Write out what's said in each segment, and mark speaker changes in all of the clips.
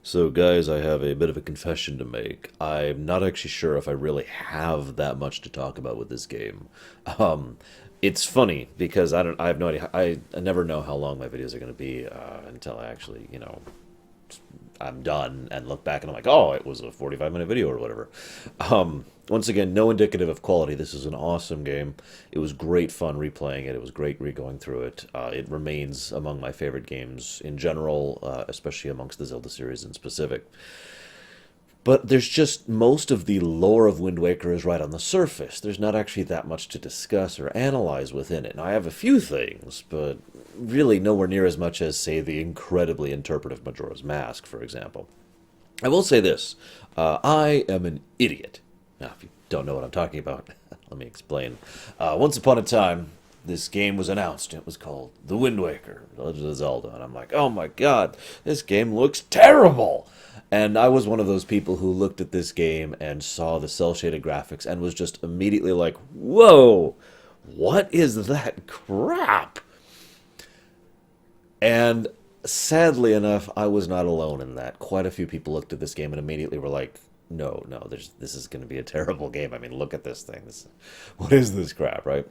Speaker 1: So, guys, I have a bit of a confession to make. I'm not actually sure if I really have that much to talk about with this game. Um, it's funny because I have no idea. I never know how long my videos are going to be until I actually, I'm done and look back and I'm like, oh, it was a 45-minute video or whatever. Once again, no indicative of quality. This is an awesome game. It was great fun replaying it. It was great re-going through it. It remains among my favorite games in general, especially amongst the Zelda series in specific. But there's just most of the lore of Wind Waker is right on the surface. There's not actually that much to discuss or analyze within it. Now, I have a few things, but really nowhere near as much as, say, the incredibly interpretive Majora's Mask, for example. I will say this. I am an idiot. Now, if you don't know what I'm talking about, let me explain. Once upon a time, this game was announced. It was called The Wind Waker, Legend of Zelda. And I'm like, oh my god, this game looks terrible! And I was one of those people who looked at this game and saw the cel-shaded graphics and was just immediately like, whoa, what is that crap? And sadly enough, I was not alone in that. Quite a few people looked at this game and immediately were like, no, no, this is going to be a terrible game. I mean, look at this thing. What is this crap, right?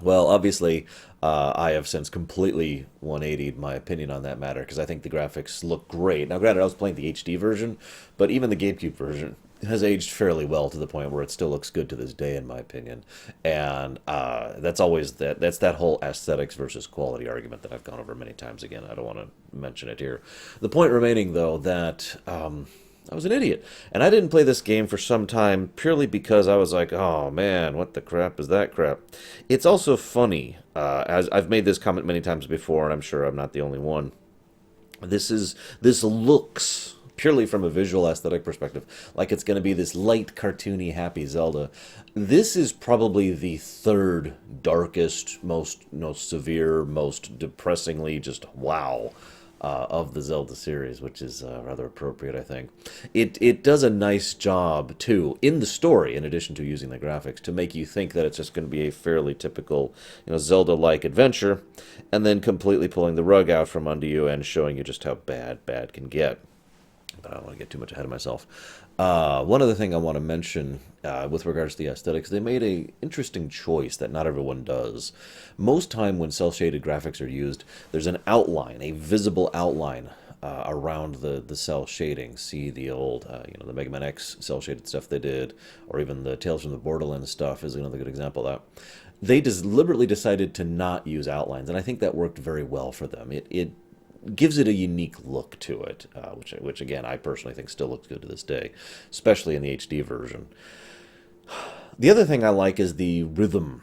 Speaker 1: Well, obviously, I have since completely 180'd my opinion on that matter because I think the graphics look great. Now, granted, I was playing the HD version, but even the GameCube version has aged fairly well to the point where it still looks good to this day, in my opinion. And that's always that's that whole aesthetics versus quality argument that I've gone over many times again. I don't want to mention it here. The point remaining, though, that I was an idiot. And I didn't play this game for some time purely because I was like, oh man, what the crap is that crap? It's also funny, as I've made this comment many times before, and I'm sure I'm not the only one. This looks purely from a visual aesthetic perspective like it's going to be this light, cartoony, happy Zelda. This is probably the third darkest, most severe, most depressingly just wow of the Zelda series, which is rather appropriate, I think. It does a nice job too in the story, in addition to using the graphics, to make you think that it's just going to be a fairly typical, Zelda-like adventure, and then completely pulling the rug out from under you and showing you just how bad can get. But I don't want to get too much ahead of myself. One other thing I want to mention with regards to the aesthetics, they made a interesting choice that not everyone does. Most time when cel-shaded graphics are used, there's an outline, a visible outline around the cell shading. See the old, the Mega Man X cel-shaded stuff they did, or even the Tales from the Borderlands stuff is another good example of that. They deliberately decided to not use outlines, and I think that worked very well for them. It gives it a unique look to it, which again I personally think still looks good to this day, especially in the HD version. The other thing I like is the rhythm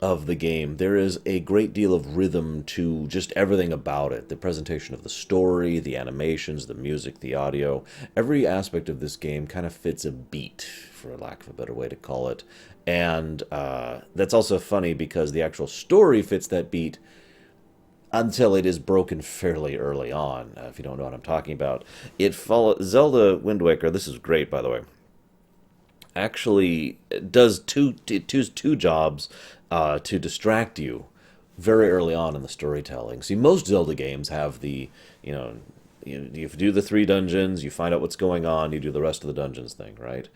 Speaker 1: of the game. There is a great deal of rhythm to just everything about it. The presentation of the story, the animations, the music, the audio. Every aspect of this game kind of fits a beat, for lack of a better way to call it. And that's also funny because the actual story fits that beat until it is broken fairly early on. If you don't know what I'm talking about, it follows Zelda Wind Waker. This is great, by the way. Actually, does two jobs to distract you very early on in the storytelling. See, most Zelda games have you do the three dungeons, you find out what's going on, you do the rest of the dungeons thing, right?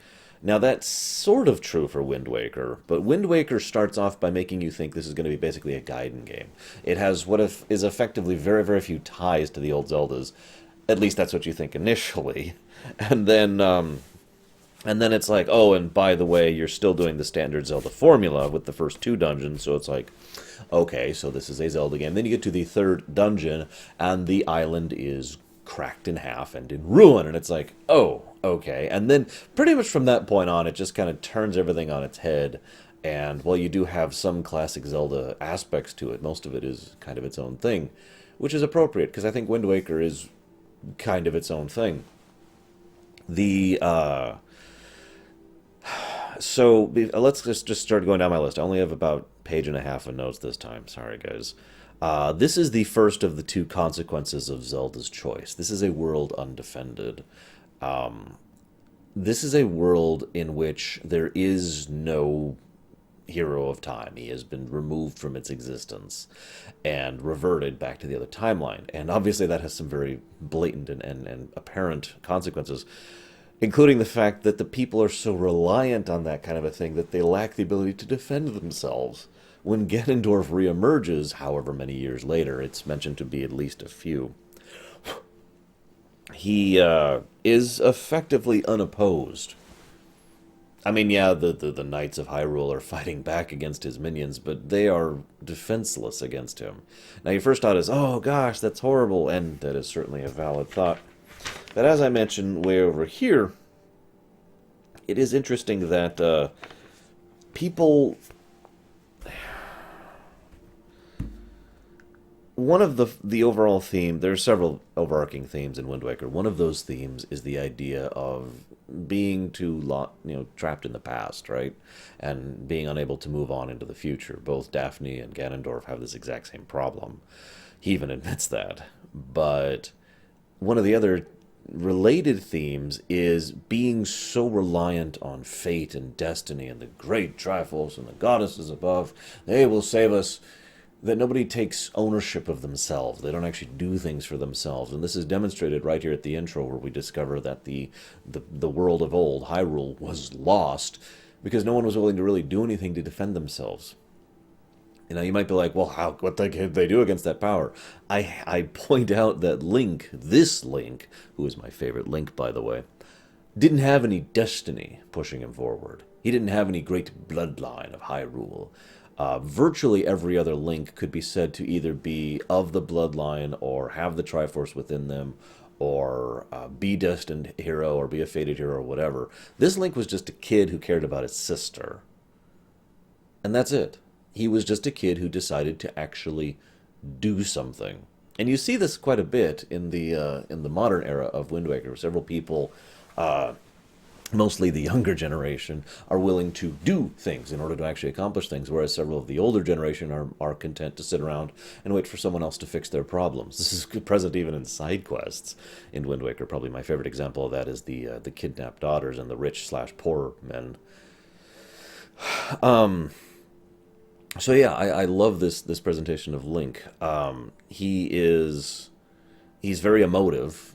Speaker 1: Now, that's sort of true for Wind Waker, but Wind Waker starts off by making you think this is going to be basically a Gaiden game. It has what is effectively very, very few ties to the old Zeldas. At least that's what you think initially. And then it's like, oh, and by the way, you're still doing the standard Zelda formula with the first two dungeons, so it's like, okay, so this is a Zelda game. Then you get to the third dungeon, and the island is cracked in half and in ruin, and it's like, oh, okay. And then pretty much from that point on, it just kind of turns everything on its head. And while you do have some classic Zelda aspects to it, most of it is kind of its own thing, which is appropriate, because I think Wind Waker is kind of its own thing. The So let's just start going down my list. I only have about page and a half of notes this time. Sorry, guys. This is the first of the two consequences of Zelda's choice. This is a world undefended. This is a world in which there is no hero of time. He has been removed from its existence and reverted back to the other timeline. And obviously that has some very blatant and apparent consequences, including the fact that the people are so reliant on that kind of a thing that they lack the ability to defend themselves. When Ganondorf reemerges, however many years later, it's mentioned to be at least a few, he is effectively unopposed. I mean, yeah, the Knights of Hyrule are fighting back against his minions, but they are defenseless against him. Now, your first thought is, oh gosh, that's horrible, and that is certainly a valid thought. But as I mentioned way over here, it is interesting that people... One of the overall theme, there's several overarching themes in Wind Waker. One of those themes is the idea of being trapped in the past, right? And being unable to move on into the future. Both Daphne and Ganondorf have this exact same problem. He even admits that. But one of the other related themes is being so reliant on fate and destiny and the great Triforce and the goddesses above. They will save us, that nobody takes ownership of themselves. They don't actually do things for themselves. And this is demonstrated right here at the intro, where we discover that the world of old, Hyrule, was lost because no one was willing to really do anything to defend themselves. You know, you might be like, well, what can they do against that power? I point out that Link, this Link, who is my favorite Link, by the way, didn't have any destiny pushing him forward. He didn't have any great bloodline of Hyrule. Virtually every other Link could be said to either be of the bloodline or have the Triforce within them or be destined hero or be a fated hero or whatever. This Link was just a kid who cared about his sister. And that's it. He was just a kid who decided to actually do something. And you see this quite a bit in the modern era of Wind Waker. Several people, mostly the younger generation, are willing to do things in order to actually accomplish things, whereas several of the older generation are content to sit around and wait for someone else to fix their problems. This is present even in side quests in Wind Waker. Probably my favorite example of that is the kidnapped daughters and the rich/poor men. So yeah, I love this presentation of Link. He's very emotive.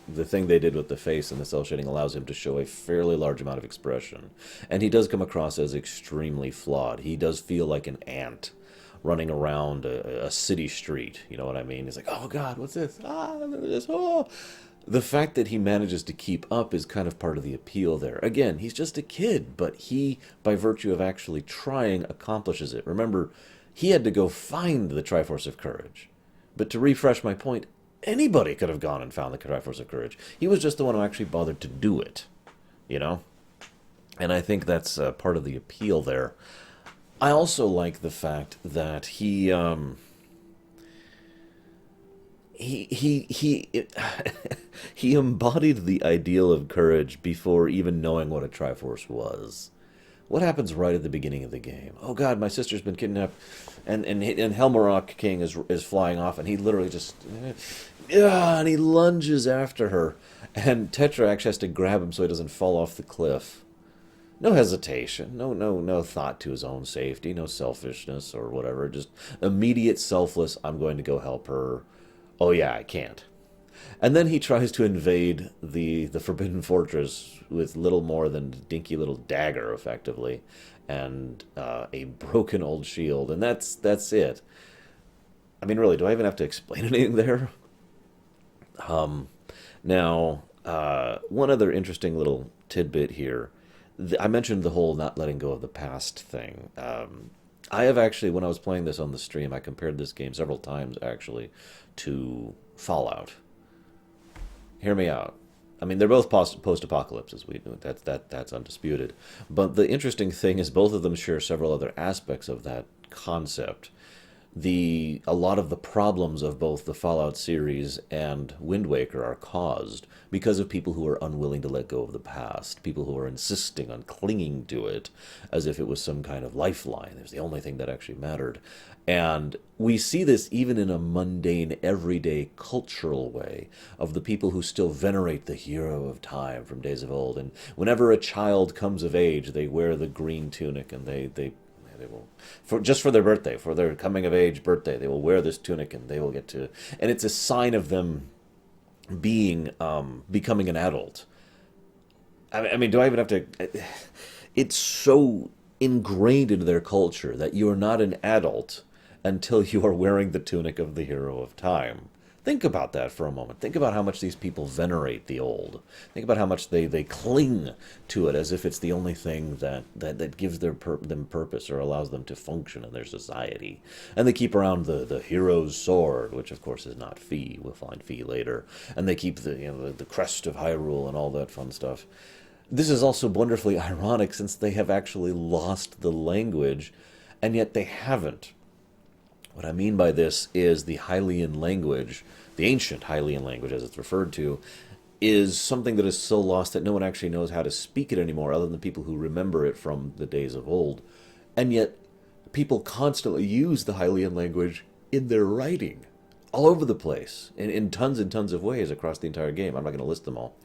Speaker 1: The thing they did with the face and the cell shading allows him to show a fairly large amount of expression. And he does come across as extremely flawed. He does feel like an ant running around a city street. You know what I mean? He's like, oh God, what's this? This, oh. The fact that he manages to keep up is kind of part of the appeal there. Again, he's just a kid, but he, by virtue of actually trying, accomplishes it. Remember, he had to go find the Triforce of Courage. But to refresh my point, anybody could have gone and found the Triforce of Courage. He was just the one who actually bothered to do it, you know? And I think that's part of the appeal there. I also like the fact that he he embodied the ideal of courage before even knowing what a Triforce was. What happens right at the beginning of the game? Oh God, my sister's been kidnapped, and Helmarok King is flying off, and he literally just, and he lunges after her, and Tetra actually has to grab him so he doesn't fall off the cliff. No hesitation, no thought to his own safety, no selfishness or whatever, just immediate selfless, I'm going to go help her. Oh yeah, I can't. And then he tries to invade the Forbidden Fortress with little more than a dinky little dagger, effectively, and a broken old shield, and that's it. I mean, really, do I even have to explain anything there? Now, one other interesting little tidbit here. I mentioned the whole not letting go of the past thing. I have actually, when I was playing this on the stream, I compared this game several times, actually, to Fallout. Hear me out. I mean, they're both post-apocalypses. That's undisputed. But the interesting thing is both of them share several other aspects of that concept. A lot of the problems of both the Fallout series and Wind Waker are caused because of people who are unwilling to let go of the past, people who are insisting on clinging to it as if it was some kind of lifeline. It was the only thing that actually mattered. And we see this even in a mundane, everyday, cultural way of the people who still venerate the hero of time from days of old. And whenever a child comes of age, they wear the green tunic and they will, for just for their birthday, for their coming of age birthday, they will wear this tunic and they will get to, and it's a sign of them being becoming an adult. I mean, do I even have to? It's so ingrained into their culture that you are not an adult until you are wearing the tunic of the hero of time. Think about that for a moment. Think about how much these people venerate the old. Think about how much they cling to it as if it's the only thing that gives them purpose or allows them to function in their society. And they keep around the hero's sword, which of course is not Fee. We'll find Fee later. And they keep the crest of Hyrule and all that fun stuff. This is also wonderfully ironic since they have actually lost the language, and yet they haven't. What I mean by this is the Hylian language, the ancient Hylian language as it's referred to, is something that is so lost that no one actually knows how to speak it anymore other than people who remember it from the days of old. And yet, people constantly use the Hylian language in their writing, all over the place, in tons and tons of ways across the entire game. I'm not going to list them all.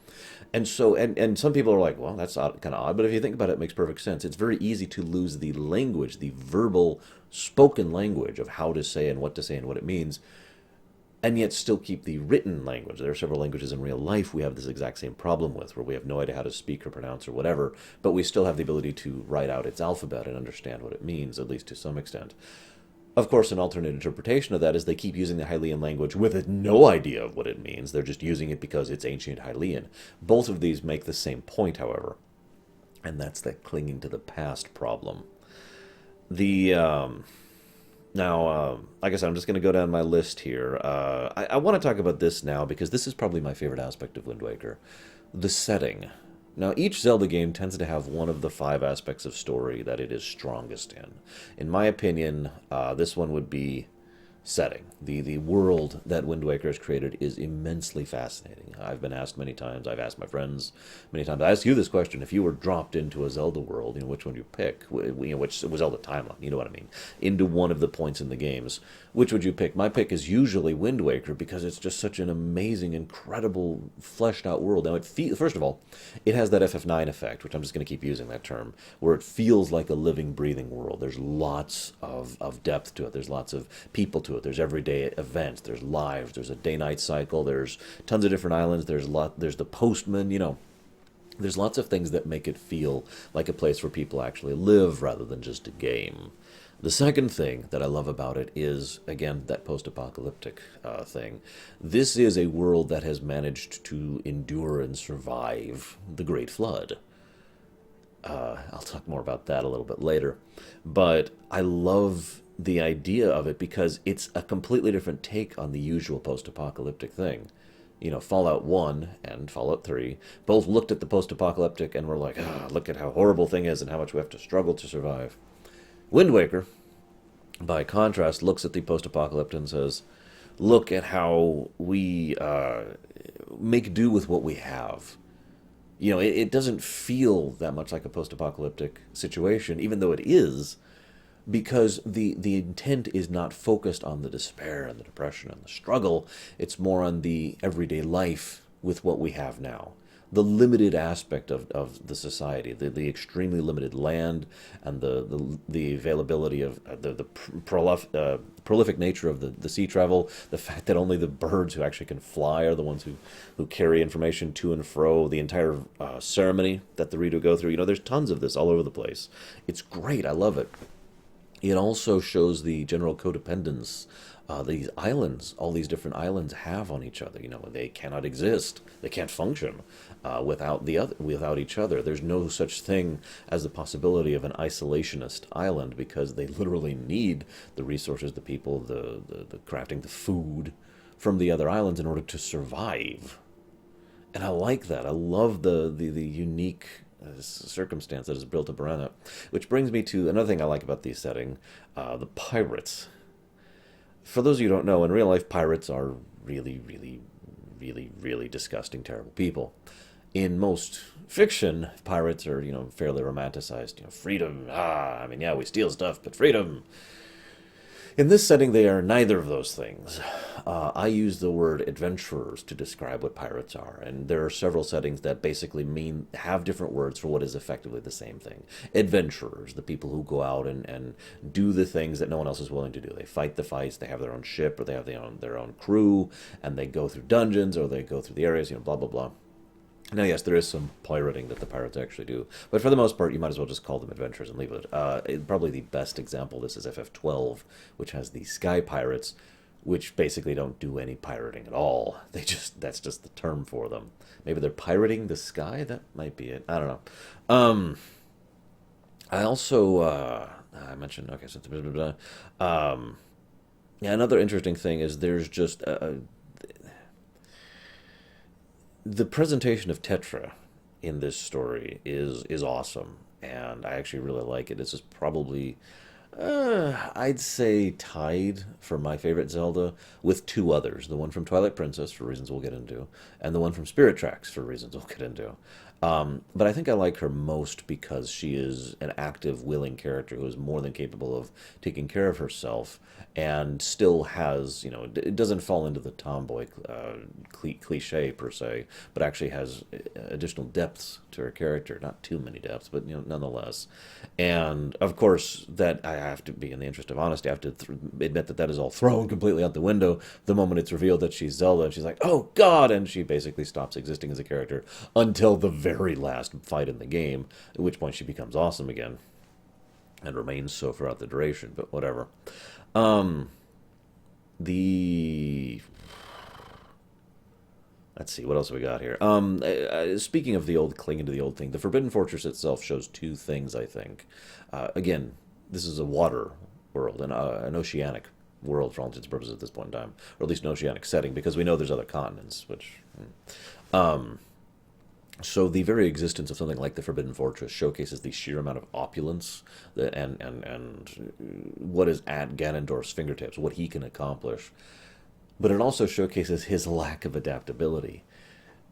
Speaker 1: And so, and some people are like, well, that's kind of odd, but if you think about it, it makes perfect sense. It's very easy to lose the language, the verbal, spoken language of how to say and what it means, and yet still keep the written language. There are several languages in real life we have this exact same problem with, where we have no idea how to speak or pronounce or whatever, but we still have the ability to write out its alphabet and understand what it means, at least to some extent. Of course, an alternate interpretation of that is they keep using the Hylian language with no idea of what it means. They're just using it because it's ancient Hylian. Both of these make the same point, however, and that's that clinging to the past problem. The Now, like I said, I'm just going to go down my list here. I want to talk about this now because this is probably my favorite aspect of Wind Waker. The setting. Now, each Zelda game tends to have one of the 5 aspects of story that it is strongest in. In my opinion, this one would be setting. The world that Wind Waker has created is immensely fascinating. I've been asked many times, I've asked my friends many times, I ask you this question, if you were dropped into a Zelda world, which one do you pick? Which was Zelda timeline, you know what I mean? Into one of the points in the games. Which would you pick? My pick is usually Wind Waker because it's just such an amazing, incredible, fleshed out world. Now, first of all, it has that FF9 effect, which I'm just going to keep using that term, where it feels like a living, breathing world. There's lots of depth to it. There's lots of people to it. There's everyday events. There's lives. There's a day-night cycle. There's tons of different islands. There's the postman. There's lots of things that make it feel like a place where people actually live rather than just a game. The second thing that I love about it is, again, that post-apocalyptic thing. This is a world that has managed to endure and survive the Great Flood. I'll talk more about that a little bit later. But I love the idea of it because it's a completely different take on the usual post-apocalyptic thing. Fallout 1 and Fallout 3 both looked at the post-apocalyptic and were like, look at how horrible thing is and how much we have to struggle to survive. Wind Waker, by contrast, looks at the post-apocalyptic and says, look at how we make do with what we have. It doesn't feel that much like a post-apocalyptic situation, even though it is, because the intent is not focused on the despair and the depression and the struggle. It's more on the everyday life with what we have now. The limited aspect of the society, the extremely limited land, and the availability of the prolific nature of the sea travel, the fact that only the birds who actually can fly are the ones who carry information to and fro, the entire ceremony that the reader go through. There's tons of this all over the place. It's great. I love it. It also shows the general codependence these islands, all these different islands have on each other. They cannot exist. They can't function without each other. There's no such thing as the possibility of an isolationist island because they literally need the resources, the people, the crafting, the food from the other islands in order to survive. And I like that. I love the unique circumstance that is built up around it. Which brings me to another thing I like about the setting, the pirates. For those of you who don't know, in real life, pirates are really, really, really, really disgusting, terrible people. In most fiction, pirates are, fairly romanticized. Freedom. I mean, yeah, we steal stuff, but freedom. In this setting, they are neither of those things. I use the word adventurers to describe what pirates are, and there are several settings that basically have different words for what is effectively the same thing. Adventurers, the people who go out and do the things that no one else is willing to do. They fight the fights, they have their own ship, or they have their own crew, and they go through dungeons, or they go through the areas, blah, blah, blah. Now, yes, there is some pirating that the pirates actually do, but for the most part, you might as well just call them adventurers and leave it. Probably the best example of this is FF12, which has the Sky Pirates, which basically don't do any pirating at all. That's just the term for them. Maybe they're pirating the sky? That might be it. I don't know. I also, I mentioned, okay, so, yeah, another interesting thing is there's just the presentation of Tetra in this story is awesome, and I actually really like it. This is probably, I'd say, tied for my favorite Zelda with two others: the one from Twilight Princess, for reasons we'll get into, and the one from Spirit Tracks, for reasons we'll get into. But I think I like her most because she is an active, willing character who is more than capable of taking care of herself and still has, it doesn't fall into the tomboy cliche per se, but actually has additional depths to her character. Not too many depths, but nonetheless. And of course, that I have to be, in the interest of honesty, I have to admit that is all thrown completely out the window the moment it's revealed that she's Zelda, and she's like, "Oh God!" and she basically stops existing as a character until the very last fight in the game, at which point she becomes awesome again, and remains so throughout the duration. But whatever. The Let's see, what else have we got here? Speaking of the old clinging to the old thing, the Forbidden Fortress itself shows two things, I think. Again, this is a water world, an oceanic world for all intents and purposes at this point in time, or at least an oceanic setting, because we know there's other continents, which... So the very existence of something like the Forbidden Fortress showcases the sheer amount of opulence and what is at Ganondorf's fingertips, what he can accomplish. But it also showcases his lack of adaptability.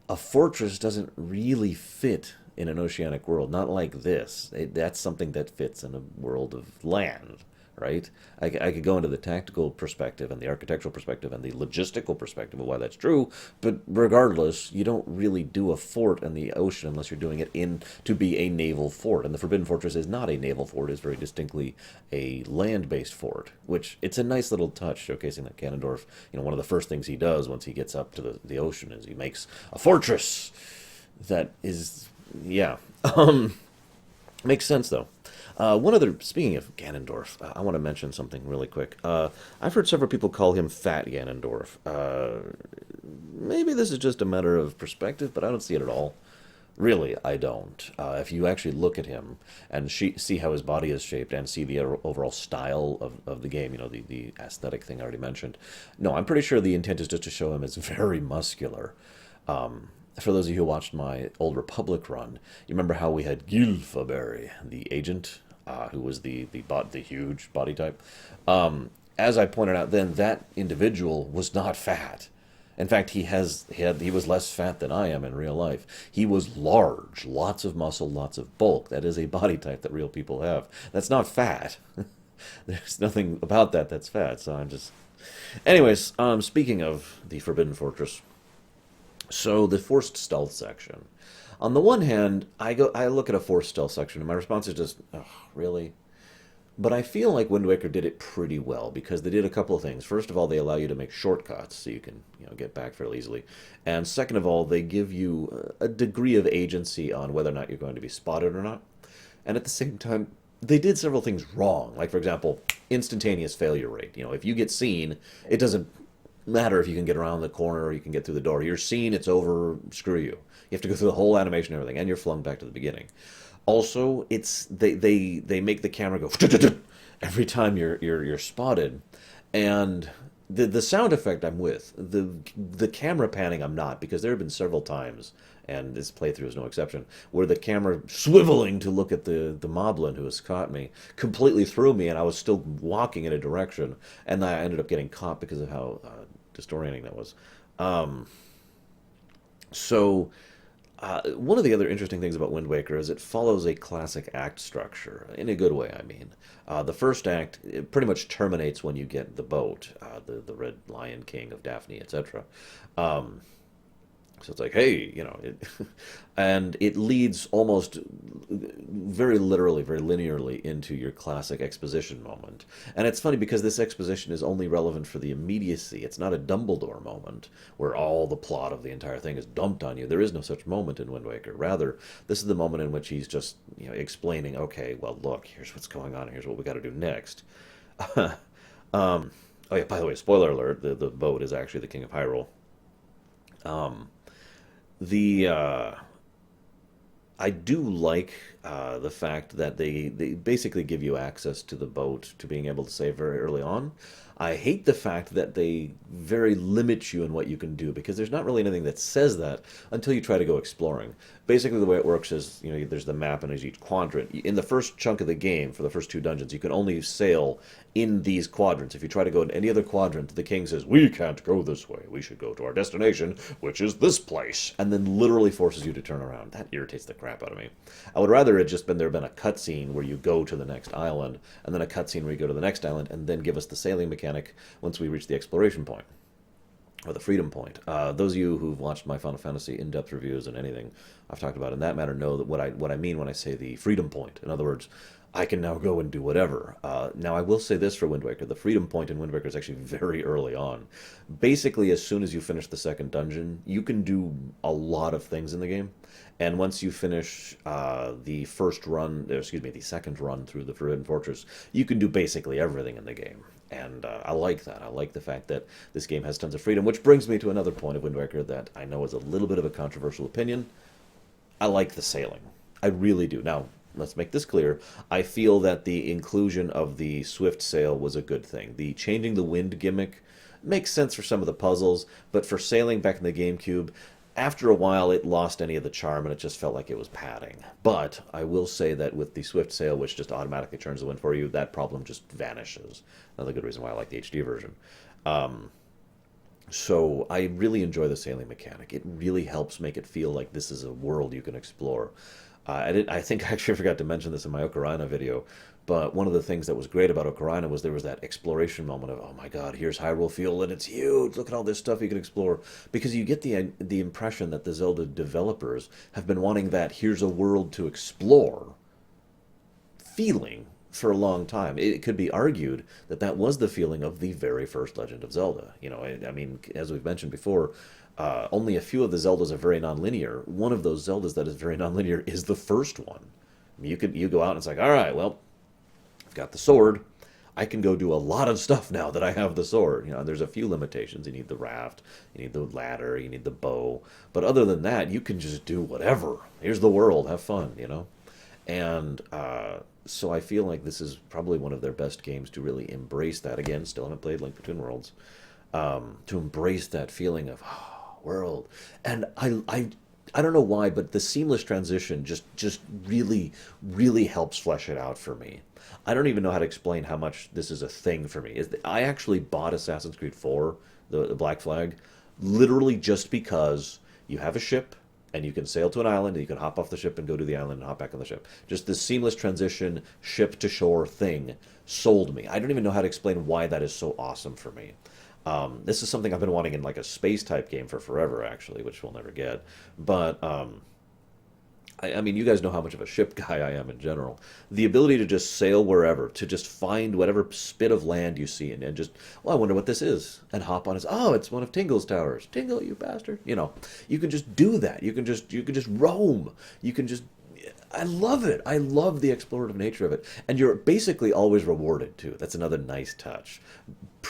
Speaker 1: A fortress doesn't really fit in an oceanic world, not like this. That's something that fits in a world of land, right? I could go into the tactical perspective and the architectural perspective and the logistical perspective of why that's true, but regardless, you don't really do a fort in the ocean unless you're doing it to be a naval fort. And the Forbidden Fortress is not a naval fort, it's very distinctly a land-based fort, which it's a nice little touch showcasing that Ganondorf, one of the first things he does once he gets up to the ocean is he makes a fortress that is, yeah. Makes sense, though. Speaking of Ganondorf, I want to mention something really quick. I've heard several people call him Fat Ganondorf. Maybe this is just a matter of perspective, but I don't see it at all. Really, I don't. If you actually look at him and see how his body is shaped and see the overall style of the game, the aesthetic thing I already mentioned, no, I'm pretty sure the intent is just to show him as very muscular. For those of you who watched my Old Republic run, you remember how we had Gilfaberry, the agent, who was the huge body type. As I pointed out then, that individual was not fat. In fact, he was less fat than I am in real life. He was large, lots of muscle, lots of bulk. That is a body type that real people have. That's not fat. There's nothing about that's fat. So I'm just... Anyways, speaking of the Forbidden Fortress, so the forced stealth section. On the one hand, I look at a forced stealth section, and my response is just, oh, really? But I feel like Wind Waker did it pretty well, because they did a couple of things. First of all, they allow you to make shortcuts, so you can get back fairly easily. And second of all, they give you a degree of agency on whether or not you're going to be spotted or not. And at the same time, they did several things wrong. Like, for example, instantaneous failure rate. If you get seen, it doesn't matter if you can get around the corner or you can get through the door. You're seen, it's over, screw you. You have to go through the whole animation and everything, and you're flung back to the beginning. Also, they make the camera go every time you're spotted, and the sound effect I'm with, the camera panning I'm not, because there have been several times, and this playthrough is no exception, where the camera swiveling to look at the moblin who has caught me completely threw me, and I was still walking in a direction, and I ended up getting caught because of how disorienting that was. Um, so one of the other interesting things about Wind Waker is it follows a classic act structure, in a good way, I mean. The first act it pretty much terminates when you get the boat, the Red Lion King of Daphne, etc. Um, so it's like, hey, and it leads almost very literally, very linearly into your classic exposition moment. And it's funny because this exposition is only relevant for the immediacy. It's not a Dumbledore moment where all the plot of the entire thing is dumped on you. There is no such moment in Wind Waker. Rather, this is the moment in which he's just, explaining, okay, well, look, here's what's going on, here's what we got to do next. um, oh yeah, by the way, spoiler alert: the boat is actually the King of Hyrule. Um, the I do like the fact that they basically give you access to the boat to being able to save very early on. I hate the fact that they very limit you in what you can do because there's not really anything that says that until you try to go exploring. Basically, the way it works is, there's the map and there's each quadrant. In the first chunk of the game, for the first two dungeons, you can only sail in these quadrants. If you try to go in any other quadrant, the king says, "We can't go this way. We should go to our destination, which is this place," and then literally forces you to turn around. That irritates the crap out of me. I would rather it just been there been a cutscene where you go to the next island, and then a cutscene where you go to the next island, and then give us the sailing mechanic once we reach the exploration point or the freedom point. Those of you who've watched my Final Fantasy in-depth reviews and anything I've talked about in that matter know that what I mean when I say the freedom point. In other words, I can now go and do whatever. Now, I will say this for Wind Waker. The freedom point in Wind Waker is actually very early on. Basically, as soon as you finish the second dungeon, you can do a lot of things in the game. And once you finish the the second run through the Forbidden Fortress, you can do basically everything in the game. And I like that. I like the fact that this game has tons of freedom, which brings me to another point of Wind Waker that I know is a little bit of a controversial opinion. I like the sailing. I really do. Now, let's make this clear. I feel that the inclusion of the swift sail was a good thing. The changing the wind gimmick makes sense for some of the puzzles, but for sailing back in the GameCube, after a while it lost any of the charm and it just felt like it was padding. But I will say that with the swift sail, which just automatically turns the wind for you, that problem just vanishes. Another good reason why I like the HD version. Um, so I really enjoy the sailing mechanic. It really helps make it feel like this is a world you can explore. I think I actually forgot to mention this in my Ocarina video, but one of the things that was great about Ocarina was there was that exploration moment of, oh my god, here's Hyrule Field and it's huge. Look at all this stuff you can explore. Because you get the impression that the Zelda developers have been wanting that here's a world to explore feeling for a long time. It could be argued that that was the feeling of the very first Legend of Zelda. I mean, as we've mentioned before, only a few of the Zeldas are very nonlinear. One of those Zeldas that is very nonlinear is the first one. I mean, you go out and it's like, all right, well, I've got the sword. I can go do a lot of stuff now that I have the sword. There's a few limitations. You need the raft, you need the ladder, you need the bow. But other than that, you can just do whatever. Here's the world, have fun. And so I feel like this is probably one of their best games to really embrace that. Again, still haven't played Link Between Worlds. To embrace that feeling of world. And I don't know why, but the seamless transition just really, really helps flesh it out for me. I don't even know how to explain how much this is a thing for me. I actually bought Assassin's Creed 4, the Black Flag, literally just because you have a ship, and you can sail to an island, and you can hop off the ship and go to the island and hop back on the ship. Just this seamless transition, ship-to-shore thing sold me. I don't even know how to explain why that is so awesome for me. This is something I've been wanting in like a space-type game for forever, actually, which we'll never get. But, I mean, you guys know how much of a ship guy I am in general. The ability to just sail wherever, to just find whatever spit of land you see, and just, well, I wonder what this is, and hop on it. Oh, it's one of Tingle's towers. Tingle, you bastard. You can just do that. You can just roam. You can just, I love it. I love the explorative nature of it. And you're basically always rewarded, too. That's another nice touch.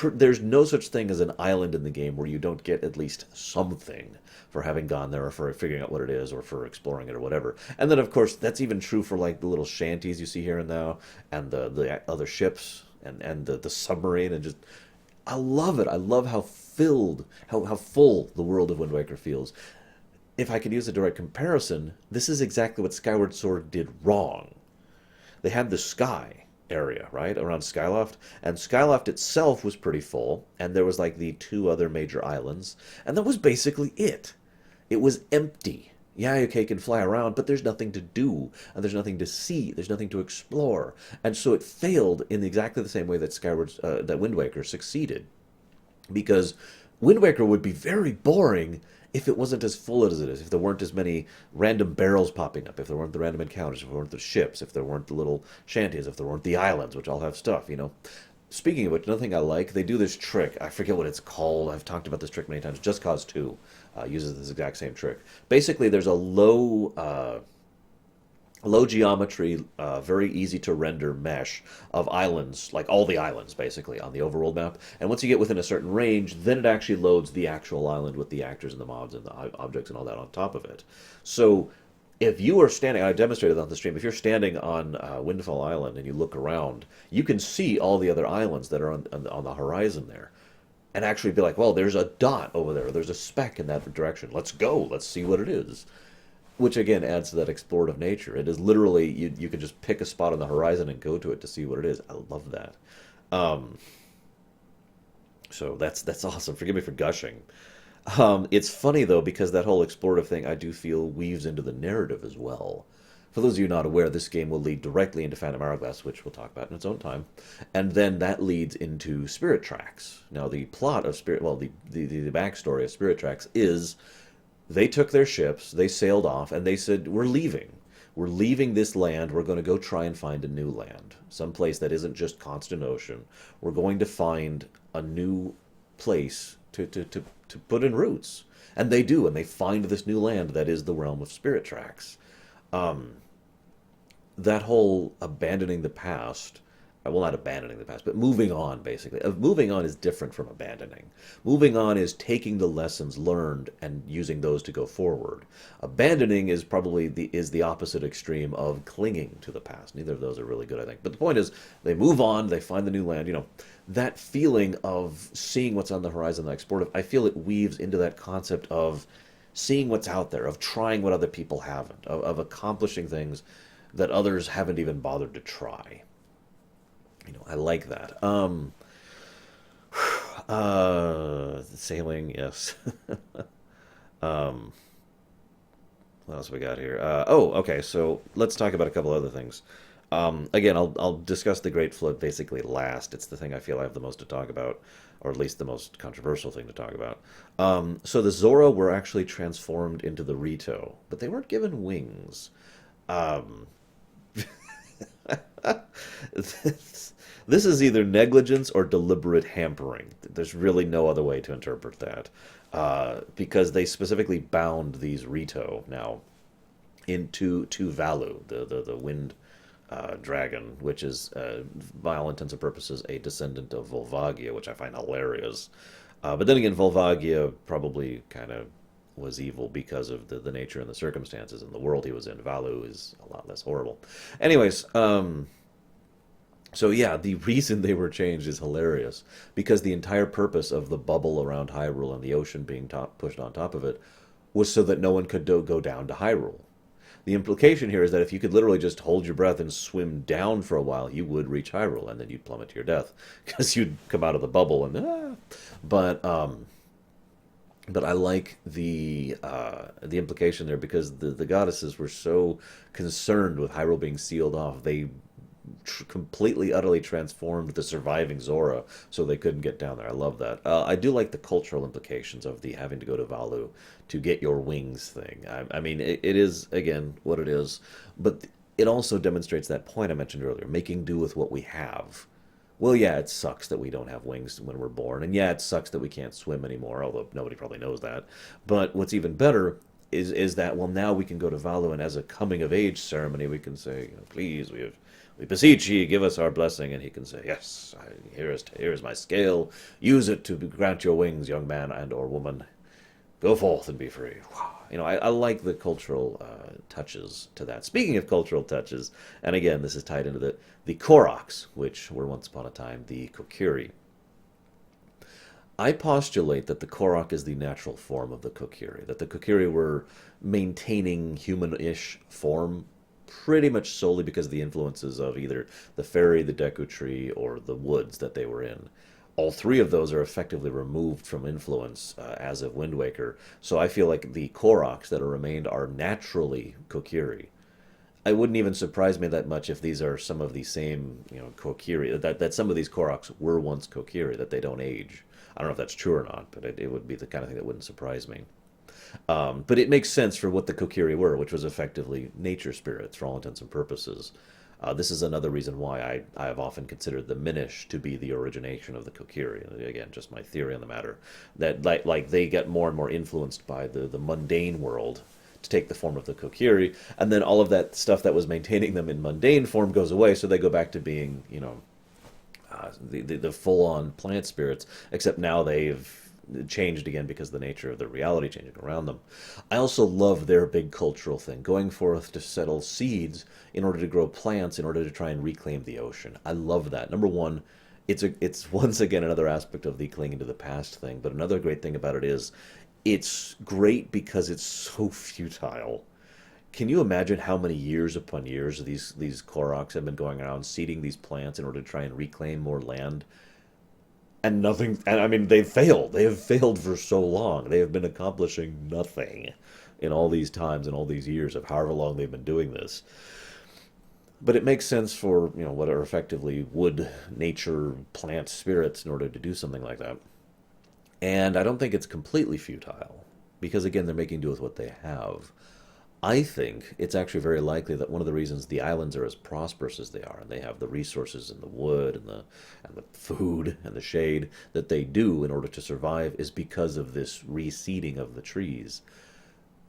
Speaker 1: There's no such thing as an island in the game where you don't get at least something for having gone there or for figuring out what it is or for exploring it or whatever. And then, of course, that's even true for like the little shanties you see here and now and the other ships and the submarine and just... I love it. I love how filled, how full the world of Wind Waker feels. if I could use a direct comparison, this is exactly what Skyward Sword did wrong. They had the sky area, right, around Skyloft, and Skyloft itself was pretty full, and there was like the two other major islands, and that was basically it. It was empty. Yeah, okay, you can fly around, but there's nothing to do, and there's nothing to see, there's nothing to explore, and so it failed in exactly the same way that that Wind Waker succeeded, because Wind Waker would be very boring if it wasn't as full as it is, if there weren't as many random barrels popping up, if there weren't the random encounters, if there weren't the ships, if there weren't the little shanties, if there weren't the islands, which all have stuff, you know. Speaking of which, another thing I like, they do this trick. I forget what it's called. I've talked about this trick many times. Just Cause 2 uses this exact same trick. Basically, there's a low geometry, very easy to render mesh of islands, like all the islands basically on the overworld map. And once you get within a certain range, then it actually loads the actual island with the actors and the mobs and the objects and all that on top of it. So if you are standing, I demonstrated on the stream, if you're standing on Windfall Island and you look around, you can see all the other islands that are on the horizon there. And actually be like, well, there's a dot over there, there's a speck in that direction. Let's go, let's see what it is. Which again adds to that explorative nature. It is literally you can just pick a spot on the horizon and go to it to see what it is. I love that. Um, so that's awesome. Forgive me for gushing. It's funny though because that whole explorative thing I do feel weaves into the narrative as well. For those of you not aware, this game will lead directly into Phantom Hourglass, which we'll talk about in its own time, and then that leads into Spirit Tracks. Now the plot of Spirit, well, the backstory of Spirit Tracks is they took their ships, they sailed off, and they said, we're leaving. We're leaving this land. We're going to go try and find a new land, someplace that isn't just constant ocean. We're going to find a new place to put in roots. And they do, and they find this new land that is the realm of Spirit Tracks. Um, that whole abandoning the past, well, not abandoning the past, but moving on, basically. Moving on is different from abandoning. Moving on is taking the lessons learned and using those to go forward. Abandoning is probably the opposite extreme of clinging to the past. Neither of those are really good, I think. But the point is, they move on, they find the new land, you know. That feeling of seeing what's on the horizon, like sportive, I feel it weaves into that concept of seeing what's out there, of trying what other people haven't, of accomplishing things that others haven't even bothered to try. You know, I like that. Sailing, yes. um, what else we got here? Okay. So let's talk about a couple other things. Again, I'll discuss the Great Flood basically last. It's the thing I feel I have the most to talk about, or at least the most controversial thing to talk about. So the Zora were actually transformed into the Rito, but they weren't given wings. Um, this is either negligence or deliberate hampering. There's really no other way to interpret that. Because they specifically bound these Rito now into to Valu, the wind dragon, which is, by all intents and purposes, a descendant of Volvagia, which I find hilarious. But then again, Volvagia probably kind of was evil because of the nature and the circumstances and the world he was in. Valu is a lot less horrible. Anyways, so yeah, the reason they were changed is hilarious because the entire purpose of the bubble around Hyrule and the ocean being pushed on top of it was so that no one could go down to Hyrule. The implication here is that if you could literally just hold your breath and swim down for a while, you would reach Hyrule, and then you'd plummet to your death because you'd come out of the bubble and but I like the implication there because the goddesses were so concerned with Hyrule being sealed off, they completely, utterly transformed the surviving Zora so they couldn't get down there. I love that. I do like the cultural implications of the having to go to Valu to get your wings thing. I mean, it is, again, what it is, but it also demonstrates that point I mentioned earlier, making do with what we have. Well, yeah, it sucks that we don't have wings when we're born, and yeah, it sucks that we can't swim anymore, although nobody probably knows that. But what's even better is that, well, now we can go to Valu, and as a coming-of-age ceremony, we can say, you know, please, we beseech ye, give us our blessing. And he can say, yes, here is my scale. Use it to grant your wings, young man and or woman. Go forth and be free. You know, I like the cultural touches to that. Speaking of cultural touches, and again, this is tied into the Koroks, which were once upon a time the Kokiri. I postulate that the Korok is the natural form of the Kokiri, that the Kokiri were maintaining human-ish form pretty much solely because of the influences of either the fairy, the Deku Tree, or the woods that they were in. All three of those are effectively removed from influence as of Wind Waker, so I feel like the Koroks that are remained are naturally Kokiri. I wouldn't even surprise me that much if these are some of the same, Kokiri, that some of these Koroks were once Kokiri, that they don't age. I don't know if that's true or not, but it would be the kind of thing that wouldn't surprise me. But it makes sense for what the Kokiri were, which was effectively nature spirits for all intents and purposes. This is another reason why I have often considered the Minish to be the origination of the Kokiri. Again, just my theory on the matter. That like they get more and more influenced by the mundane world to take the form of the Kokiri, and then all of that stuff that was maintaining them in mundane form goes away, so they go back to being, the full-on plant spirits, except now they've changed again because of the nature of the reality changing around them. I also love their big cultural thing, going forth to settle seeds in order to grow plants, in order to try and reclaim the ocean. I love that. Number one, it's once again another aspect of the clinging to the past thing, but another great thing about it is it's great because it's so futile. Can you imagine how many years upon years these Koroks have been going around seeding these plants in order to try and reclaim more land? And nothing, and I mean, they've failed. They have failed for so long. They have been accomplishing nothing in all these times and all these years of however long they've been doing this. But it makes sense for, what are effectively wood, nature, plant spirits in order to do something like that. And I don't think it's completely futile, because again, they're making do with what they have. I think it's actually very likely that one of the reasons the islands are as prosperous as they are, and they have the resources and the wood and the food and the shade that they do in order to survive, is because of this reseeding of the trees.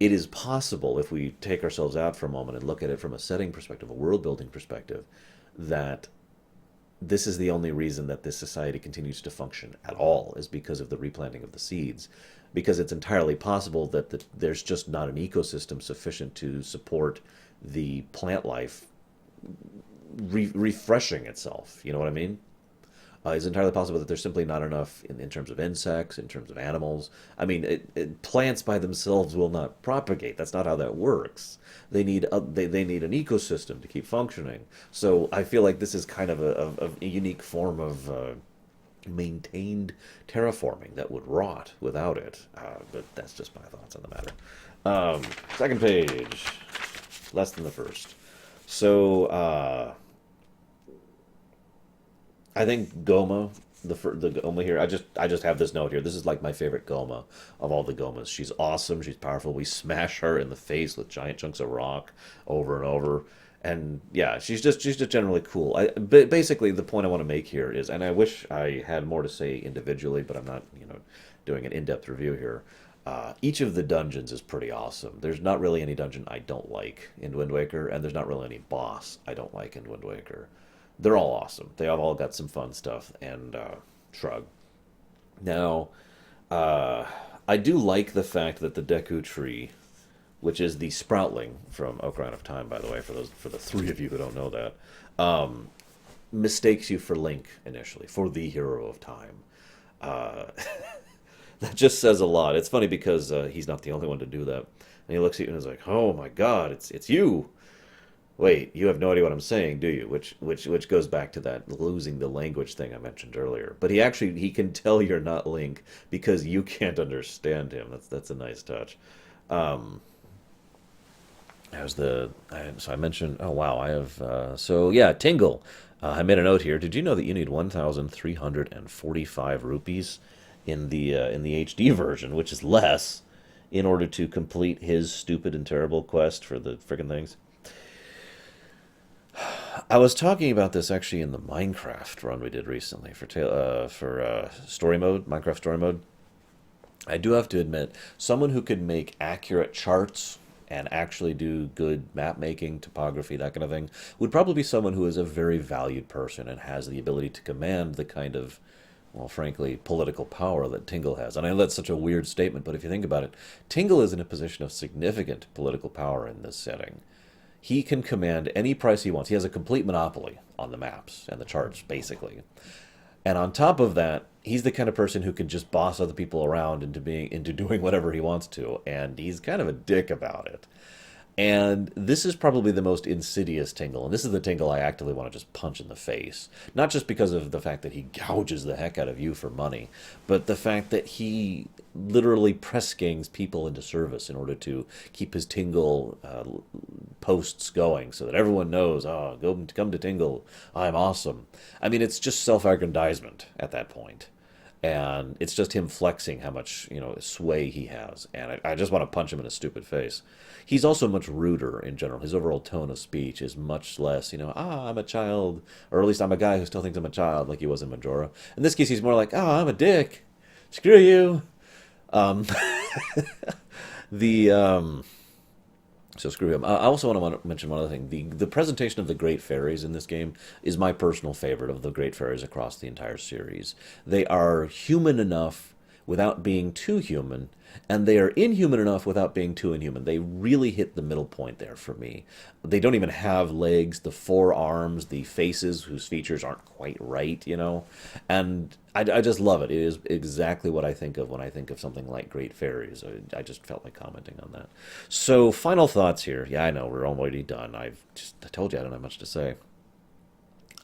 Speaker 1: It is possible, if we take ourselves out for a moment and look at it from a setting perspective, a world building perspective, that this is the only reason that this society continues to function at all, is because of the replanting of the seeds. Because it's entirely possible that there's just not an ecosystem sufficient to support the plant life refreshing itself. You know what I mean? It's entirely possible that there's simply not enough in terms of insects, in terms of animals. I mean, plants by themselves will not propagate. That's not how that works. They need an ecosystem to keep functioning. So I feel like this is kind of a unique form of maintained terraforming that would rot without it. But that's just my thoughts on the matter. Second page, less than the first. So I think Goma, the Goma here. I just have this note here. This is like my favorite Goma of all the Gomas. She's awesome. She's powerful. We smash her in the face with giant chunks of rock over and over. And yeah, she's just generally cool. But basically, the point I want to make here is, and I wish I had more to say individually, but I'm not, doing an in-depth review here. Each of the dungeons is pretty awesome. There's not really any dungeon I don't like in Wind Waker, and there's not really any boss I don't like in Wind Waker. They're all awesome. They have all got some fun stuff, and shrug. Now, I do like the fact that the Deku Tree, which is the Sproutling from Ocarina of Time, by the way, for the three of you who don't know that, mistakes you for Link initially, for the hero of time. Uh, that just says a lot. It's funny because he's not the only one to do that. And he looks at you and is like, "Oh my God, it's you! Wait, you have no idea what I'm saying, do you?" Which goes back to that losing the language thing I mentioned earlier. But he can tell you're not Link because you can't understand him. That's a nice touch. Um, so I mentioned, oh wow, I have, so yeah, Tingle. I made a note here. Did you know that you need 1,345 rupees in the HD version, which is less, in order to complete his stupid and terrible quest for the friggin' things? I was talking about this actually in the Minecraft run we did recently for story mode, Minecraft story mode. I do have to admit, someone who could make accurate charts and actually do good map making, topography, that kind of thing, would probably be someone who is a very valued person and has the ability to command the kind of, well, frankly, political power that Tingle has. And I know that's such a weird statement, but if you think about it, Tingle is in a position of significant political power in this setting. He can command any price he wants. He has a complete monopoly on the maps and the charts, basically. And on top of that, he's the kind of person who can just boss other people around into doing whatever he wants to, and he's kind of a dick about it. And this is probably the most insidious Tingle, and this is the Tingle I actively want to just punch in the face. Not just because of the fact that he gouges the heck out of you for money, but the fact that he literally press gangs people into service in order to keep his Tingle posts going, so that everyone knows, oh, come to Tingle, I'm awesome. I mean, it's just self-aggrandizement at that point. And it's just him flexing how much, sway he has. And I just want to punch him in his stupid face. He's also much ruder in general. His overall tone of speech is much less, I'm a child, or at least I'm a guy who still thinks I'm a child, like he was in Majora. In this case, he's more like, I'm a dick. Screw you. Um, the So screw him. I also want to mention one other thing. The presentation of the Great Fairies in this game is my personal favorite of the Great Fairies across the entire series. They are human enough without being too human, and they are inhuman enough without being too inhuman. They really hit the middle point there for me. They don't even have legs, the forearms, the faces whose features aren't quite right, And I just love it. It is exactly what I think of when I think of something like Great Fairies. I just felt like commenting on that. So, final thoughts here. Yeah, I know, we're already done. I told you I don't have much to say.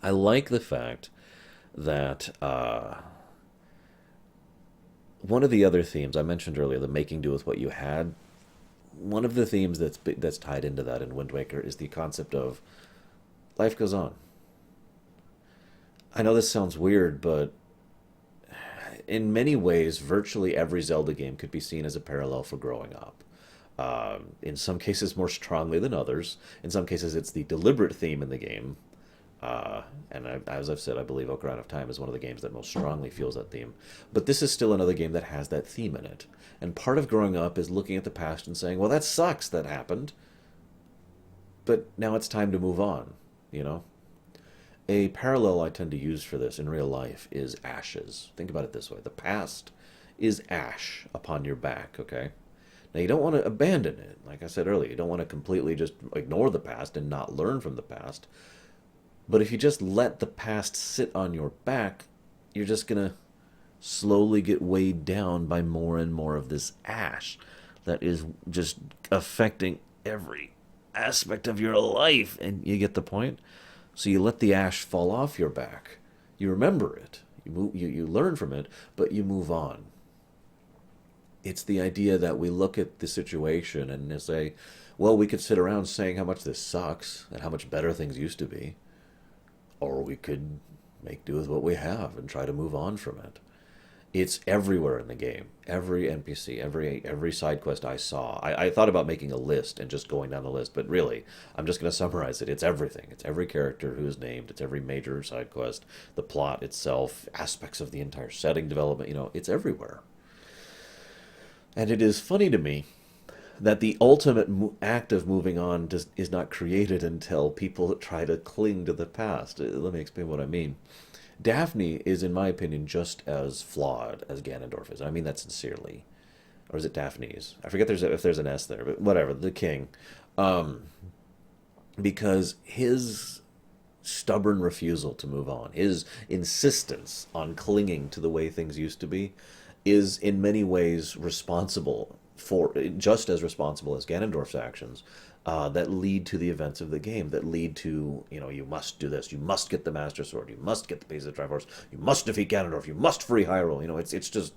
Speaker 1: I like the fact that one of the other themes I mentioned earlier, the making do with what you had, one of the themes that's tied into that in Wind Waker is the concept of life goes on. I know this sounds weird, but in many ways, virtually every Zelda game could be seen as a parallel for growing up. In some cases, more strongly than others. In some cases, it's the deliberate theme in the game. As I've said, I believe Ocarina of Time is one of the games that most strongly feels that theme. But this is still another game that has that theme in it. And part of growing up is looking at the past and saying, well, that sucks that happened. But now it's time to move on, you know? A parallel I tend to use for this in real life is ashes. Think about it this way. The past is ash upon your back, okay? Now, you don't want to abandon it. Like I said earlier, you don't want to completely just ignore the past and not learn from the past. But if you just let the past sit on your back, you're just going to slowly get weighed down by more and more of this ash that is just affecting every aspect of your life. And you get the point? So you let the ash fall off your back. You remember it. You learn from it, but you move on. It's the idea that we look at the situation and say, well, we could sit around saying how much this sucks and how much better things used to be. Or we could make do with what we have and try to move on from it. It's everywhere in the game. Every NPC, every side quest I saw. I thought about making a list and just going down the list, but really, I'm just going to summarize it. It's everything. It's every character who is named. It's every major side quest, the plot itself, aspects of the entire setting development. It's everywhere. And it is funny to me that the ultimate act of moving on is not created until people try to cling to the past. Let me explain what I mean. Daphne is, in my opinion, just as flawed as Ganondorf is. I mean that sincerely. Or is it Daphne's? I forget if there's an S there, but whatever, the king. Because his stubborn refusal to move on, his insistence on clinging to the way things used to be, is in many ways responsible just as responsible as Ganondorf's actions that lead to the events of the game, that lead to, you must do this, you must get the Master Sword, you must get the piece of the Triforce, you must defeat Ganondorf, you must free Hyrule. It's just,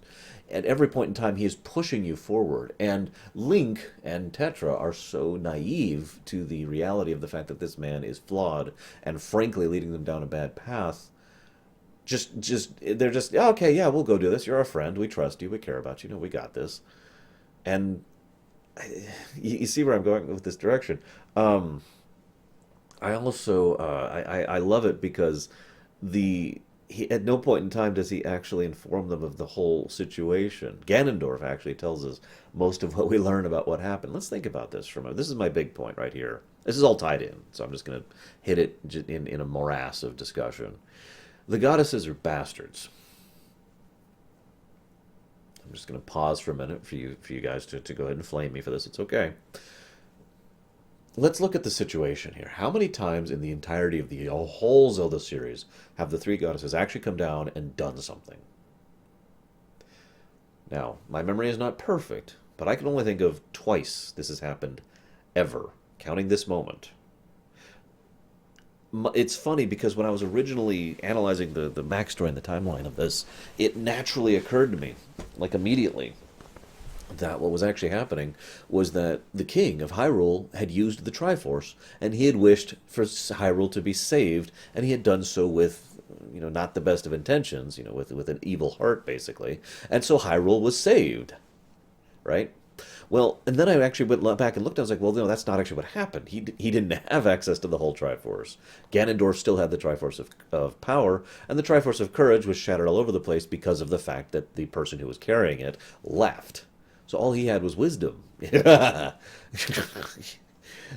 Speaker 1: at every point in time, he is pushing you forward. And Link and Tetra are so naive to the reality of the fact that this man is flawed and frankly leading them down a bad path. They're just, okay, yeah, we'll go do this. You're our friend. We trust you. We care about you. We got this. And you see where I'm going with this direction. I also I love it because at no point in time does he actually inform them of the whole situation. Ganondorf actually tells us most of what we learn about what happened. Let's think about this for a moment. This is my big point right here. This is all tied in, so I'm just going to hit it in a morass of discussion. The goddesses are bastards. I'm just going to pause for a minute for you guys to go ahead and flame me for this. It's okay. let's look at the situation here. How many times in the entirety of the whole Zelda series have the three goddesses actually come down and done something? Now, my memory is not perfect, but I can only think of twice this has happened ever, counting this moment. It's funny because when I was originally analyzing the backstory and the timeline of this, it naturally occurred to me, like immediately, that what was actually happening was that the king of Hyrule had used the Triforce, and he had wished for Hyrule to be saved, and he had done so with, not the best of intentions, with an evil heart, basically. And so Hyrule was saved, right? Well, and then I actually went back and looked. I was like, well, no, that's not actually what happened. He didn't have access to the whole Triforce. Ganondorf still had the Triforce of power, and the Triforce of courage was shattered all over the place because of the fact that the person who was carrying it left. So all he had was wisdom.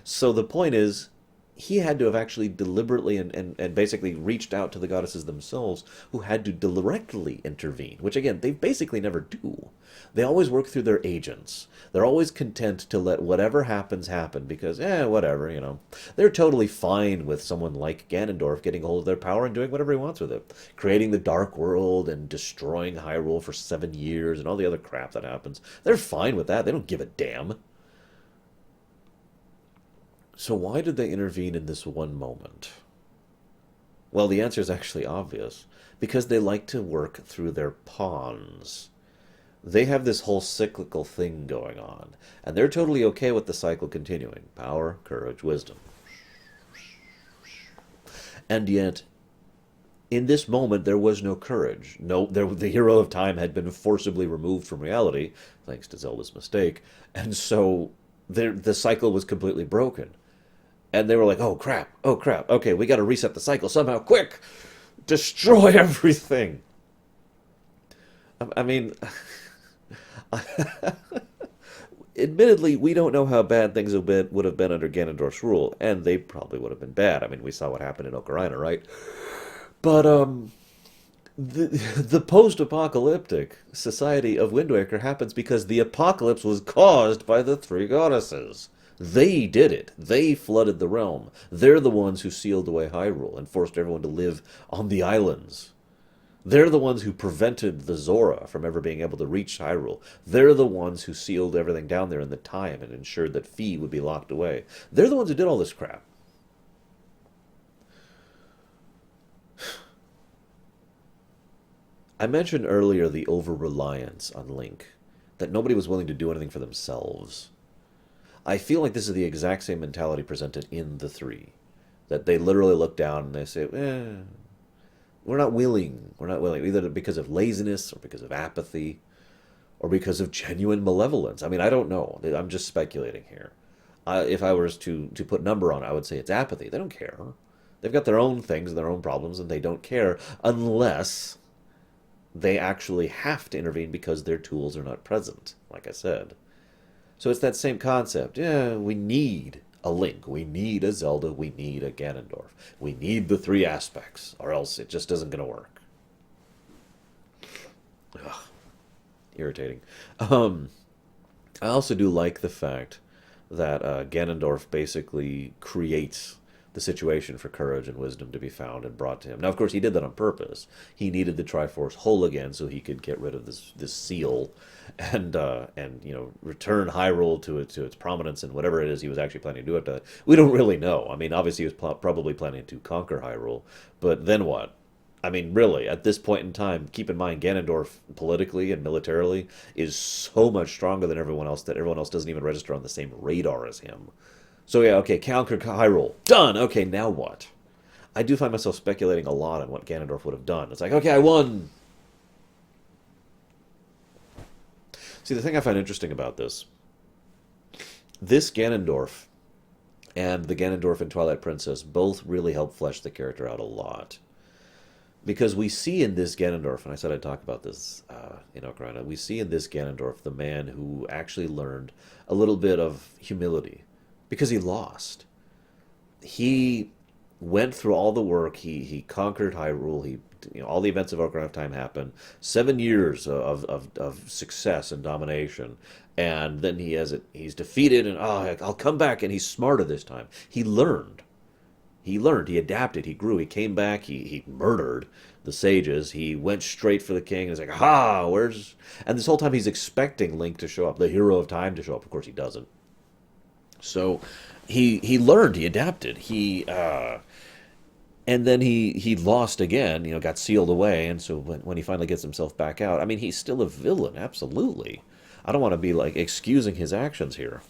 Speaker 1: So the point is, he had to have actually deliberately and basically reached out to the goddesses themselves, who had to directly intervene, which again, they basically never do. They always work through their agents. They're always content to let whatever happens happen because, whatever. They're totally fine with someone like Ganondorf getting hold of their power and doing whatever he wants with it. Creating the Dark World and destroying Hyrule for 7 years and all the other crap that happens. They're fine with that. They don't give a damn. So why did they intervene in this one moment? Well, the answer is actually obvious. Because they like to work through their pawns. They have this whole cyclical thing going on, and they're totally okay with the cycle continuing. Power, courage, wisdom. And yet, in this moment, there was no courage. No, the hero of time had been forcibly removed from reality, thanks to Zelda's mistake, and so the cycle was completely broken. And they were like, oh crap, okay, we gotta reset the cycle somehow, quick! Destroy everything! I mean, admittedly, we don't know how bad things would have been under Ganondorf's rule, and they probably would have been bad. I mean, we saw what happened in Ocarina, right? But, the post-apocalyptic society of Wind Waker happens because the apocalypse was caused by the three goddesses. They did it. They flooded the realm. They're the ones who sealed away Hyrule and forced everyone to live on the islands. They're the ones who prevented the Zora from ever being able to reach Hyrule. They're the ones who sealed everything down there in the time and ensured that Fi would be locked away. They're the ones who did all this crap. I mentioned earlier the over-reliance on Link, that nobody was willing to do anything for themselves. I feel like this is the exact same mentality presented in the three. That they literally look down and they say, we're not willing. We're not willing, either because of laziness or because of apathy or because of genuine malevolence. I mean, I don't know. I'm just speculating here. If I was to put a number on it, I would say it's apathy. They don't care. They've got their own things and their own problems, and they don't care unless they actually have to intervene because their tools are not present, like I said. So it's that same concept. Yeah, we need a Link, we need a Zelda, we need a Ganondorf. We need the three aspects, or else it just isn't going to work. Ugh, irritating. I also do like the fact that Ganondorf basically creates the situation for courage and wisdom to be found and brought to him. Now, of course, he did that on purpose. He needed the Triforce whole again so he could get rid of this seal and return Hyrule to its prominence and whatever it is he was actually planning to do it. We don't really know. I mean, obviously he was probably planning to conquer Hyrule, but then what? I mean, really, at this point in time, keep in mind Ganondorf politically and militarily is so much stronger than everyone else that everyone else doesn't even register on the same radar as him. So yeah, okay, conquer Hyrule. Done! Okay, now what? I do find myself speculating a lot on what Ganondorf would have done. It's like, okay, I won! See, the thing I find interesting about this Ganondorf and the Ganondorf in Twilight Princess both really help flesh the character out a lot. Because we see in this Ganondorf, and I said I'd talk about this in Ocarina, we see in this Ganondorf the man who actually learned a little bit of humility. Because he lost. He went through all the work. He conquered Hyrule. He all the events of Ocarina of Time happen. 7 years of success and domination, and then he's defeated, and I'll come back, and he's smarter this time. He learned. He adapted, he grew, he came back, he murdered the sages, he went straight for the king, and he's like, "Ha, where's..." And this whole time he's expecting Link to show up, the hero of time to show up. Of course he doesn't. So he learned, he adapted, and then he lost again, got sealed away, and so when he finally gets himself back out, I mean, he's still a villain, absolutely. I don't want to be like excusing his actions here.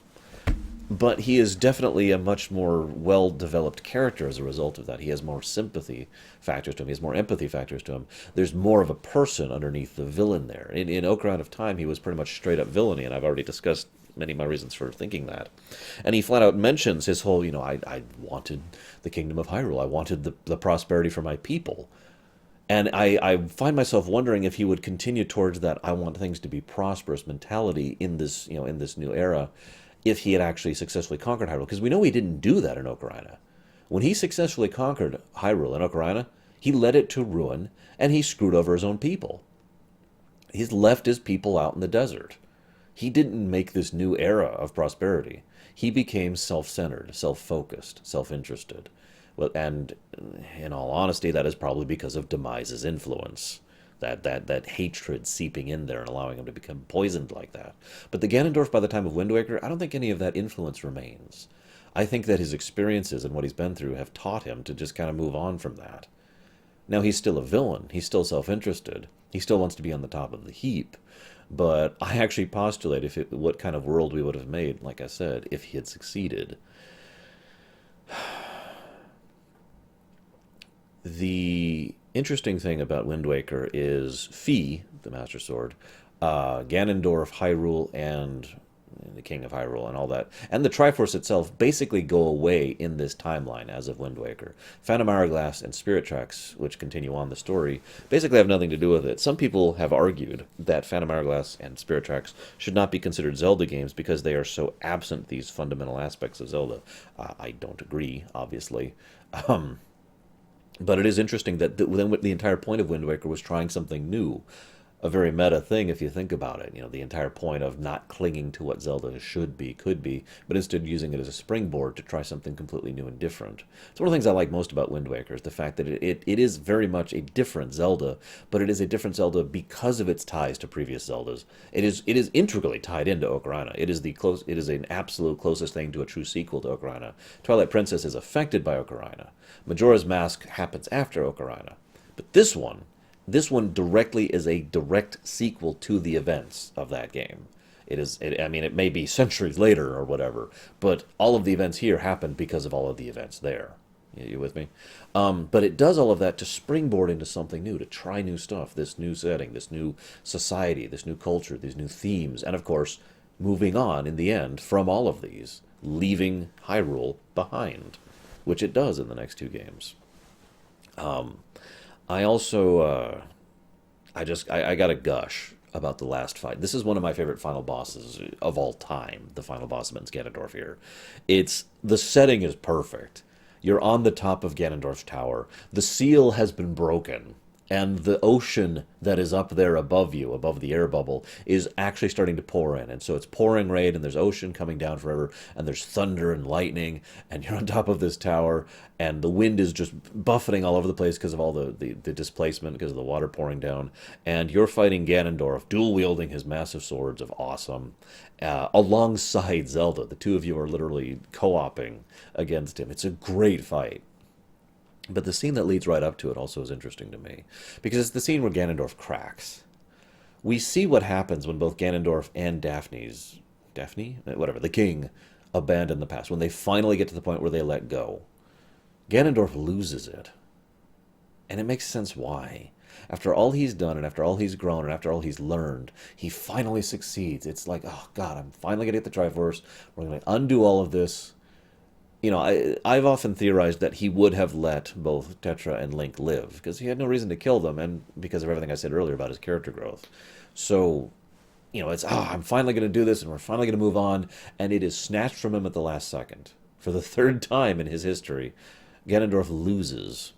Speaker 1: But he is definitely a much more well-developed character as a result of that. He has more sympathy factors to him. He has more empathy factors to him. There's more of a person underneath the villain there. In Ocarina of Time, he was pretty much straight-up villainy, and I've already discussed many of my reasons for thinking that. And he flat out mentions his whole, I wanted the Kingdom of Hyrule. I wanted the prosperity for my people. And I find myself wondering if he would continue towards that I want things to be prosperous mentality in this, in this new era, if he had actually successfully conquered Hyrule. Because we know he didn't do that in Ocarina. When he successfully conquered Hyrule in Ocarina, he led it to ruin, and he screwed over his own people. He's left his people out in the desert. He didn't make this new era of prosperity. He became self-centered, self-focused, self-interested. And in all honesty, that is probably because of Demise's influence. That hatred seeping in there and allowing him to become poisoned like that. But the Ganondorf by the time of Wind Waker, I don't think any of that influence remains. I think that his experiences and what he's been through have taught him to just kind of move on from that. Now, he's still a villain. He's still self-interested. He still wants to be on the top of the heap. But I actually postulate what kind of world we would have made, like I said, if he had succeeded. The interesting thing about Wind Waker is Fi, the Master Sword, Ganondorf, Hyrule, and the King of Hyrule, and all that, and the Triforce itself basically go away in this timeline as of Wind Waker. Phantom Hourglass and Spirit Tracks, which continue on the story, basically have nothing to do with it. Some people have argued that Phantom Hourglass and Spirit Tracks should not be considered Zelda games because they are so absent these fundamental aspects of Zelda. I don't agree, obviously. But it is interesting that the entire point of Wind Waker was trying something new. A very meta thing if you think about it. The entire point of not clinging to what Zelda should be, could be, but instead using it as a springboard to try something completely new and different. It's one of the things I like most about Wind Waker, is the fact that it is very much a different Zelda, but it is a different Zelda because of its ties to previous Zeldas. It is integrally tied into Ocarina. It is an absolute closest thing to a true sequel to Ocarina. Twilight Princess is affected by Ocarina. Majora's Mask happens after Ocarina. But this one directly is a direct sequel to the events of that game. It may be centuries later or whatever, but all of the events here happened because of all of the events there. You with me? But it does all of that to springboard into something new, to try new stuff, this new setting, this new society, this new culture, these new themes, and of course, moving on in the end from all of these, leaving Hyrule behind, which it does in the next two games. I also, I got to gush about the last fight. This is one of my favorite final bosses of all time, the final boss against Ganondorf here. The setting is perfect. You're on the top of Ganondorf's tower. The seal has been broken, and the ocean that is up there above you, above the air bubble, is actually starting to pour in. And so it's pouring rain, and there's ocean coming down forever, and there's thunder and lightning, and you're on top of this tower, and the wind is just buffeting all over the place because of all the displacement, because of the water pouring down. And you're fighting Ganondorf, dual-wielding his massive swords of awesome, alongside Zelda. The two of you are literally co-oping against him. It's a great fight. But the scene that leads right up to it also is interesting to me, because it's the scene where Ganondorf cracks. We see what happens when both Ganondorf and Daphne, whatever, the king, abandon the past. When they finally get to the point where they let go, Ganondorf loses it. And it makes sense why. After all he's done, and after all he's grown, and after all he's learned, he finally succeeds. It's like, oh God, I'm finally going to get the Triforce. We're going to undo all of this. I've often theorized that he would have let both Tetra and Link live, because he had no reason to kill them, and because of everything I said earlier about his character growth. So, I'm finally going to do this, and we're finally going to move on, and it is snatched from him at the last second. For the third time in his history, Ganondorf loses.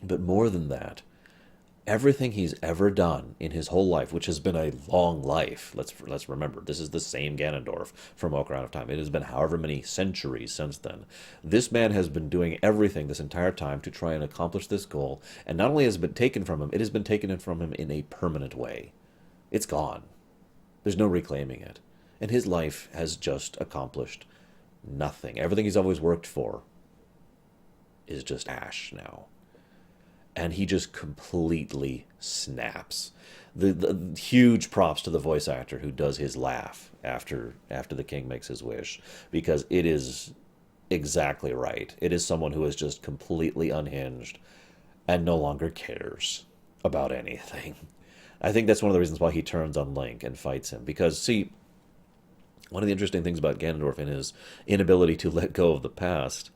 Speaker 1: But more than that, everything he's ever done in his whole life, which has been a long life. Let's remember, this is the same Ganondorf from Ocarina of Time. It has been however many centuries since then. This man has been doing everything this entire time to try and accomplish this goal, and not only has it been taken from him, it has been taken from him in a permanent way. It's gone. There's no reclaiming it. And his life has just accomplished nothing. Everything he's always worked for is just ash now. And he just completely snaps. The huge props to the voice actor who does his laugh after the king makes his wish, because it is exactly right. It is someone who is just completely unhinged and no longer cares about anything. I think that's one of the reasons why he turns on Link and fights him. Because, see, one of the interesting things about Ganondorf and his inability to let go of the past,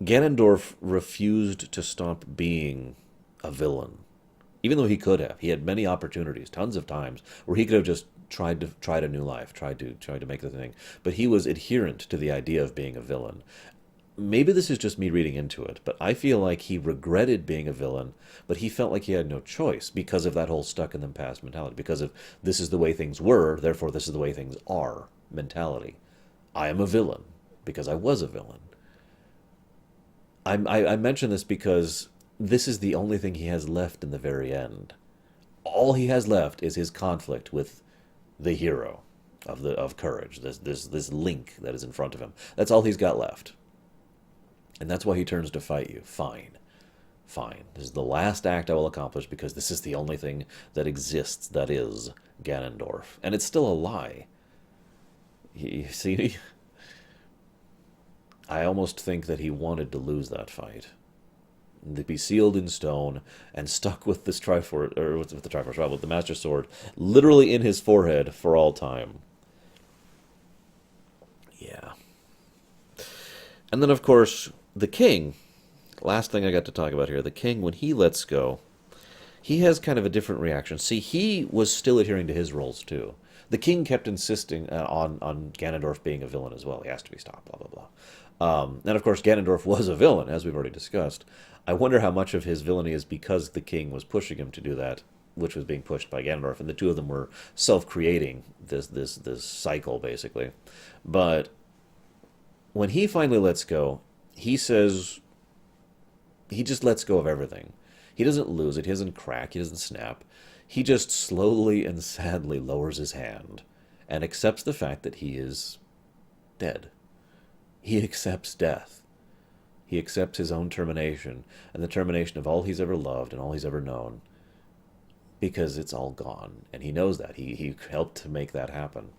Speaker 1: Ganondorf refused to stop being a villain. Even though he could have. He had many opportunities, tons of times, where he could have just tried a new life, tried to make the thing. But he was adherent to the idea of being a villain. Maybe this is just me reading into it, but I feel like he regretted being a villain, but he felt like he had no choice because of that whole stuck in the past mentality, because of this is the way things were, therefore this is the way things are mentality. I am a villain because I was a villain. I mention this because this is the only thing he has left in the very end. All he has left is his conflict with the hero of courage, this Link that is in front of him. That's all he's got left. And that's why he turns to fight you. Fine. Fine. This is the last act I will accomplish because this is the only thing that exists that is Ganondorf. And it's still a lie. You see, I almost think that he wanted to lose that fight. To be sealed in stone and stuck with this Triforce, or with the Triforce, well, with the Master Sword, literally in his forehead for all time. Yeah. And then, of course, the king, last thing I got to talk about here, the king, when he lets go, he has kind of a different reaction. See, he was still adhering to his roles, too. The king kept insisting on Ganondorf being a villain as well. He has to be stopped, blah, blah, blah. And, of course, Ganondorf was a villain, as we've already discussed. I wonder how much of his villainy is because the king was pushing him to do that, which was being pushed by Ganondorf, and the two of them were self-creating this cycle, basically. But when he finally lets go, he says he just lets go of everything. He doesn't lose it. He doesn't crack. He doesn't snap. He just slowly and sadly lowers his hand and accepts the fact that he is dead. He accepts death. He accepts his own termination and the termination of all he's ever loved and all he's ever known, because it's all gone. And he knows that. He helped to make that happen.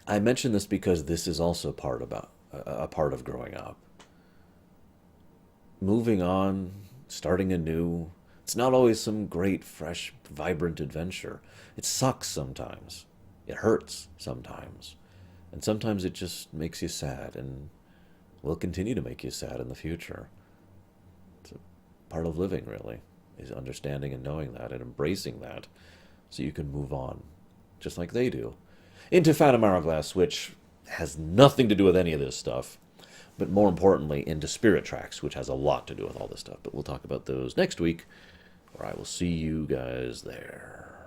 Speaker 1: I mention this because this is also a part of growing up. Moving on, starting anew. It's not always some great, fresh, vibrant adventure. It sucks sometimes. It hurts sometimes. And sometimes it just makes you sad and will continue to make you sad in the future. It's a part of living, really, is understanding and knowing that and embracing that so you can move on, just like they do, into Phantom Hourglass, which has nothing to do with any of this stuff, but more importantly, into Spirit Tracks, which has a lot to do with all this stuff. But we'll talk about those next week, or I will see you guys there.